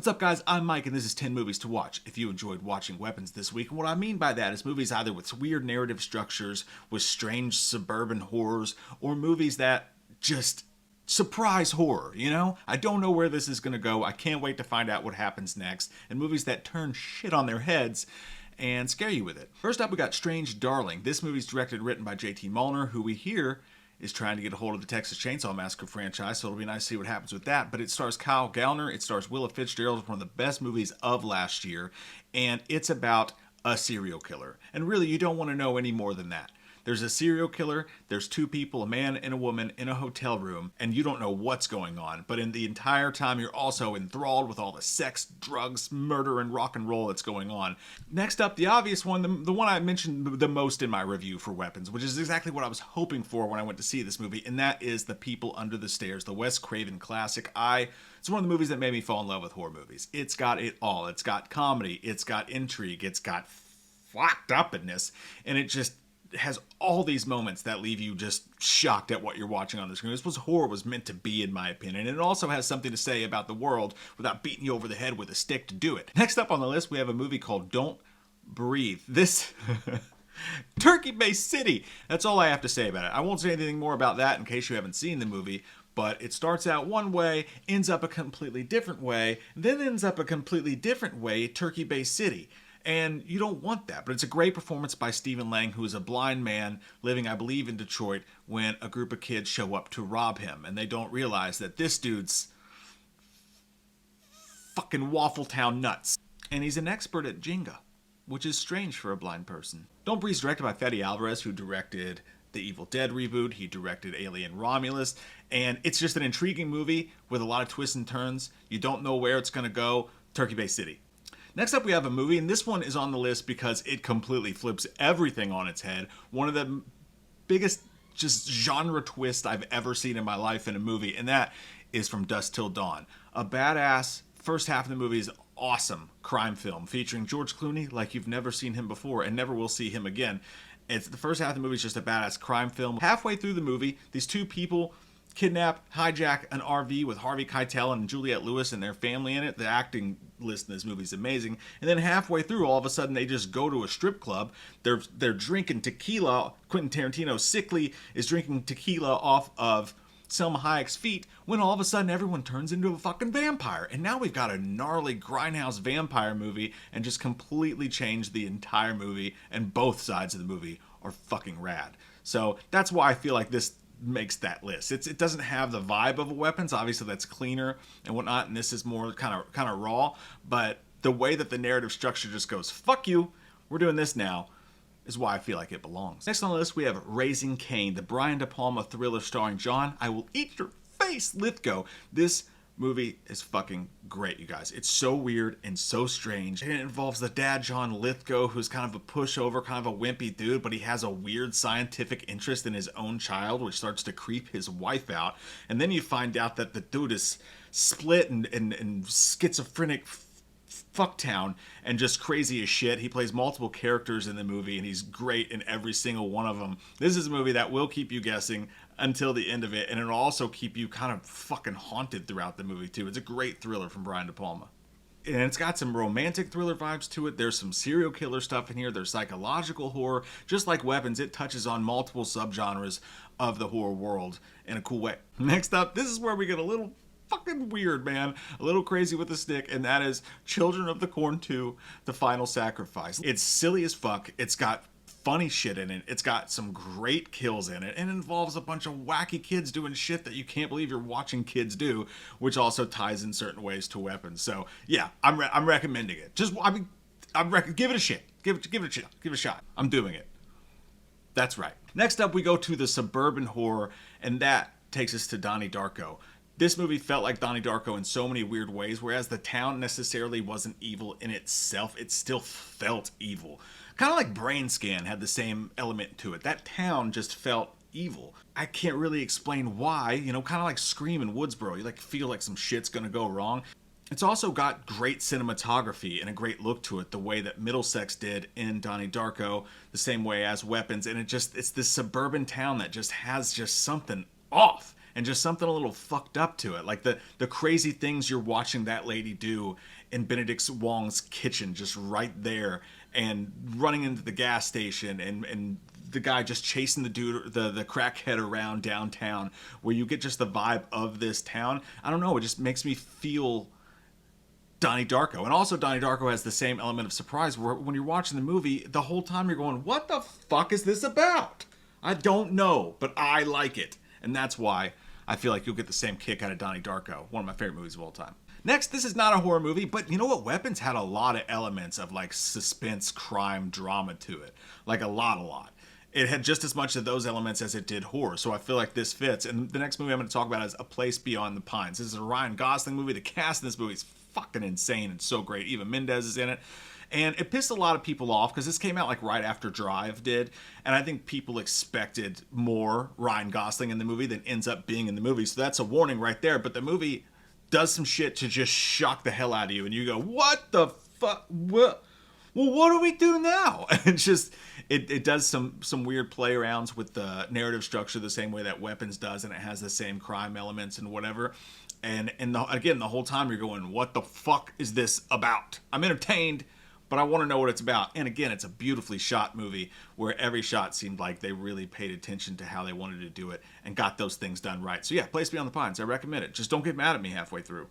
What's up, guys? I'm Mike, and this is 10 Movies to Watch if you enjoyed watching Weapons this week. And what I mean by that is movies either with weird narrative structures, with strange suburban horrors, or movies that just surprise horror, you know? I don't know where this is going to go. I can't wait to find out what happens next. And movies that turn shit on their heads and scare you with it. First up, we got Strange Darling. This movie's directed and written by J.T. Mullner, who we hear is trying to get a hold of the Texas Chainsaw Massacre franchise, so it'll be nice to see what happens with that. But it stars Kyle Gallner, it stars Willa Fitzgerald, one of the best movies of last year, and it's about a serial killer. And really, you don't want to know any more than that. There's a serial killer, there's two people, a man and a woman, in a hotel room, and you don't know what's going on. But in the entire time, you're also enthralled with all the sex, drugs, murder, and rock and roll that's going on. Next up, the obvious one, the one I mentioned the most in my review for Weapons, which is exactly what I was hoping for when I went to see this movie, and that is The People Under the Stairs, the Wes Craven classic. It's one of the movies that made me fall in love with horror movies. It's got it all. It's got comedy, it's got intrigue, it's got fucked upness, and it just has all these moments that leave you just shocked at what you're watching on the screen. This was horror was meant to be, in my opinion. And it also has something to say about the world without beating you over the head with a stick to do it. Next up on the list, we have a movie called Don't Breathe. This Turkey Bay City. That's all I have to say about it. I won't say anything more about that in case you haven't seen the movie. But it starts out one way, ends up a completely different way, then ends up a completely different way, Turkey Bay City. And you don't want that, but it's a great performance by Stephen Lang, who is a blind man living, I believe, in Detroit when a group of kids show up to rob him. And they don't realize that this dude's fucking Waffle Town nuts. And he's an expert at Jenga, which is strange for a blind person. Don't Breathe is directed by Fede Alvarez, who directed the Evil Dead reboot. He directed Alien Romulus. And it's just an intriguing movie with a lot of twists and turns. You don't know where it's going to go. Turkey Bay City. Next up, we have a movie, and this one is on the list because it completely flips everything on its head. One of the biggest just genre twists I've ever seen in my life in a movie, and that is From Dusk Till Dawn. A badass first half of the movie is awesome crime film featuring George Clooney like you've never seen him before and never will see him again. It's the first half of the movie is just a badass crime film. Halfway through the movie, these two people kidnap, hijack an RV with Harvey Keitel and Juliette Lewis and their family in it. The acting list in this movie is amazing. And then halfway through, all of a sudden, they just go to a strip club. They're drinking tequila. Quentin Tarantino, sickly, is drinking tequila off of Selma Hayek's feet when all of a sudden everyone turns into a fucking vampire. And now we've got a gnarly grindhouse vampire movie and just completely changed the entire movie, and both sides of the movie are fucking rad. So that's why I feel like this makes that list. It doesn't have the vibe of a Weapons. Obviously that's cleaner and whatnot, and this is more kind of raw, but the way that the narrative structure just goes, fuck you, we're doing this now, is why I feel like it belongs. Next on the list, we have Raising Cain, the Brian De Palma thriller starring John I Will Eat Your Face Lithgow. This movie is fucking great, you guys. It's so weird and so strange. And it involves the dad, John Lithgow, who's kind of a pushover, kind of a wimpy dude, but he has a weird scientific interest in his own child, which starts to creep his wife out. And then you find out that the dude is split and schizophrenic fucktown and just crazy as shit. He plays multiple characters in the movie, and he's great in every single one of them. This is a movie that will keep you guessing until the end of it, and it'll also keep you kind of fucking haunted throughout the movie too. It's a great thriller from Brian De Palma. And it's got some romantic thriller vibes to it. There's some serial killer stuff in here. There's psychological horror. Just like Weapons, it touches on multiple subgenres of the horror world in a cool way. Next up, this is where we get a little fucking weird, man. A little crazy with the stick, and that is Children of the Corn 2, The Final Sacrifice. It's silly as fuck. It's got funny shit in it. It's got some great kills in it, and it involves a bunch of wacky kids doing shit that you can't believe you're watching kids do, which also ties in certain ways to Weapons. So yeah, I'm recommending it. Give it a shit. Give it a shot. I'm doing it. That's right. Next up, we go to the suburban horror, and that takes us to Donnie Darko. This movie felt like Donnie Darko in so many weird ways, whereas the town necessarily wasn't evil in itself, it still felt evil. Kind of like Brain Scan had the same element to it. That town just felt evil. I can't really explain why, kind of like Scream in Woodsboro. You feel like some shit's gonna go wrong. It's also got great cinematography and a great look to it, the way that Middlesex did in Donnie Darko, the same way as Weapons, and it's this suburban town that just has something off. and just something a little fucked up to it. Like the crazy things you're watching that lady do in Benedict Wong's kitchen, just right there, and running into the gas station, and the guy just chasing the dude, the crackhead around downtown, where you get just the vibe of this town. I don't know, it just makes me feel Donnie Darko. And also Donnie Darko has the same element of surprise where when you're watching the movie, the whole time you're going, what the fuck is this about? I don't know, but I like it. And that's why I feel like you'll get the same kick out of Donnie Darko, one of my favorite movies of all time. Next, this is not a horror movie, but you know what? Weapons had a lot of elements of like suspense, crime, drama to it. Like a lot. It had just as much of those elements as it did horror, so I feel like this fits. And the next movie I'm going to talk about is A Place Beyond the Pines. This is a Ryan Gosling movie. The cast in this movie is fucking insane and so great. Eva Mendes is in it. And it pissed a lot of people off because this came out like right after Drive did. And I think people expected more Ryan Gosling in the movie than ends up being in the movie. So that's a warning right there. But the movie does some shit to just shock the hell out of you. And you go, what the fuck? What? Well, what do we do now? And it's just, it does some weird play arounds with the narrative structure the same way that Weapons does. And it has the same crime elements and whatever. And again, the whole time you're going, what the fuck is this about? I'm entertained, but I want to know what it's about. And again, it's a beautifully shot movie where every shot seemed like they really paid attention to how they wanted to do it and got those things done right. So yeah, Place Beyond the Pines, I recommend it. Just don't get mad at me halfway through.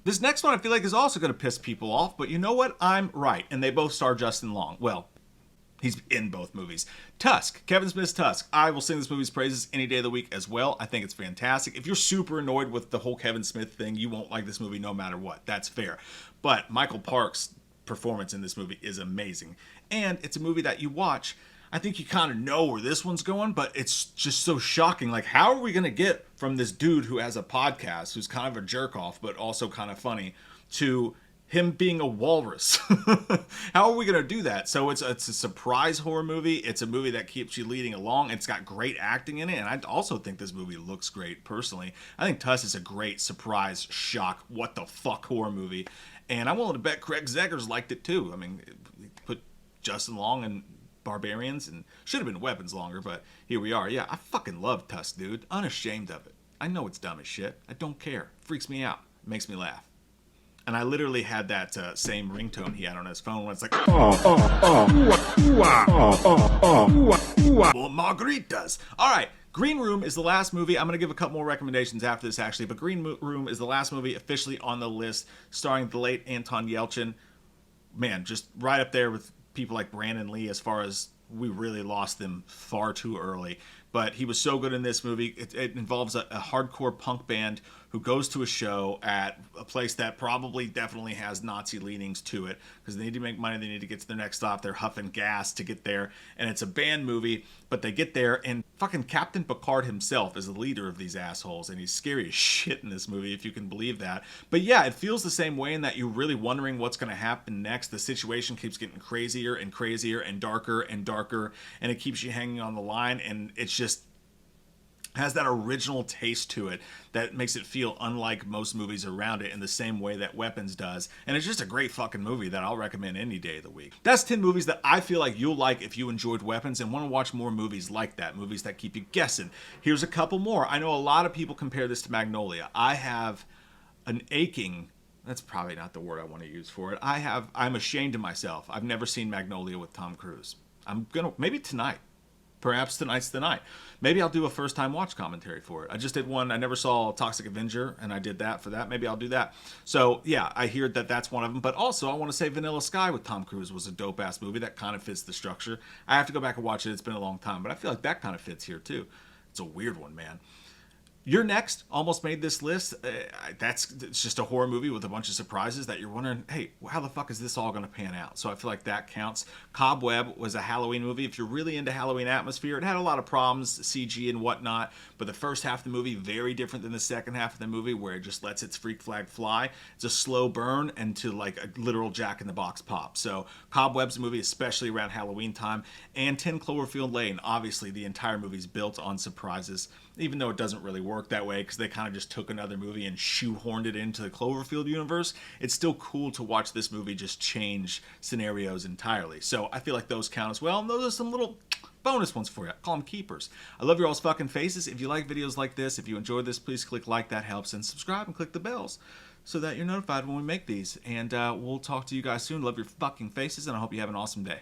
This next one I feel like is also going to piss people off, but you know what? I'm right. And they both star Justin Long. Well, he's in both movies. Tusk, Kevin Smith's Tusk. I will sing this movie's praises any day of the week as well. I think it's fantastic. If you're super annoyed with the whole Kevin Smith thing, you won't like this movie no matter what. That's fair. But Michael Parks' performance in this movie is amazing. And it's a movie that you watch, I think you kind of know where this one's going, but it's just so shocking. Like, how are we going to get from this dude who has a podcast, who's kind of a jerk off, but also kind of funny, to him being a walrus? How are we going to do that? So it's a surprise horror movie. It's a movie that keeps you leading along. It's got great acting in it. And I also think this movie looks great personally. I think Tusk is a great surprise, shock, what the fuck horror movie. And I'm willing to bet Craig Zeggers liked it too. I mean, put Justin Long and Barbarians, and should have been Weapons longer, but here we are. Yeah, I fucking love Tusk, dude. Unashamed of it. I know it's dumb as shit. I don't care. Freaks me out. It makes me laugh. And I literally had that same ringtone he had on his phone when it's like, well, Marguerite does. All right. Green Room is the last movie. I'm going to give a couple more recommendations after this, actually, but Green Room is the last movie officially on the list, starring the late Anton Yelchin. Man, just right up there with people like Brandon Lee, as far as we really lost them far too early. But he was so good in this movie. It involves a hardcore punk band who goes to a show at a place that probably definitely has Nazi leanings to it, because they need to make money, they need to get to their next stop, they're huffing gas to get there, and it's a band movie, but they get there, and fucking Captain Picard himself is the leader of these assholes, and he's scary as shit in this movie, if you can believe that. But yeah, it feels the same way in that you're really wondering what's going to happen next. The situation keeps getting crazier and crazier and darker, and it keeps you hanging on the line, and it's just has that original taste to it that makes it feel unlike most movies around it in the same way that Weapons does. And it's just a great fucking movie that I'll recommend any day of the week. That's 10 movies that I feel like you'll like if you enjoyed Weapons and want to watch more movies like that, movies that keep you guessing. Here's a couple more. I know a lot of people compare this to Magnolia. I have an aching, that's probably not the word I want to use for it. I'm ashamed of myself. I've never seen Magnolia with Tom Cruise. Maybe tonight. Perhaps tonight's the night. Maybe I'll do a first-time watch commentary for it. I just did one. I never saw Toxic Avenger, and I did that for that. Maybe I'll do that. So, yeah, I hear that that's one of them. But also, I want to say Vanilla Sky with Tom Cruise was a dope-ass movie. That kind of fits the structure. I have to go back and watch it. It's been a long time. But I feel like that kind of fits here, too. It's a weird one, man. You're Next almost made this list. It's just a horror movie with a bunch of surprises that you're wondering, hey, how the fuck is this all going to pan out? So I feel like that counts. Cobweb was a Halloween movie. If you're really into Halloween atmosphere, it had a lot of problems, CG and whatnot, but the first half of the movie, very different than the second half of the movie, where it just lets its freak flag fly. It's a slow burn into like a literal Jack-in-the-Box pop. So Cobweb's a movie, especially around Halloween time. And 10 Cloverfield Lane, obviously the entire movie's built on surprises, even though it doesn't really work that way because they kind of just took another movie and shoehorned it into the Cloverfield universe. It's still cool to watch this movie just change scenarios entirely. So I feel like those count as well. And those are some little bonus ones for you. Call them keepers. I love your all's fucking faces. If you like videos like this, if you enjoyed this, please click like, that helps, and subscribe and click the bells so that you're notified when we make these. And we'll talk to you guys soon. Love your fucking faces, and I hope you have an awesome day.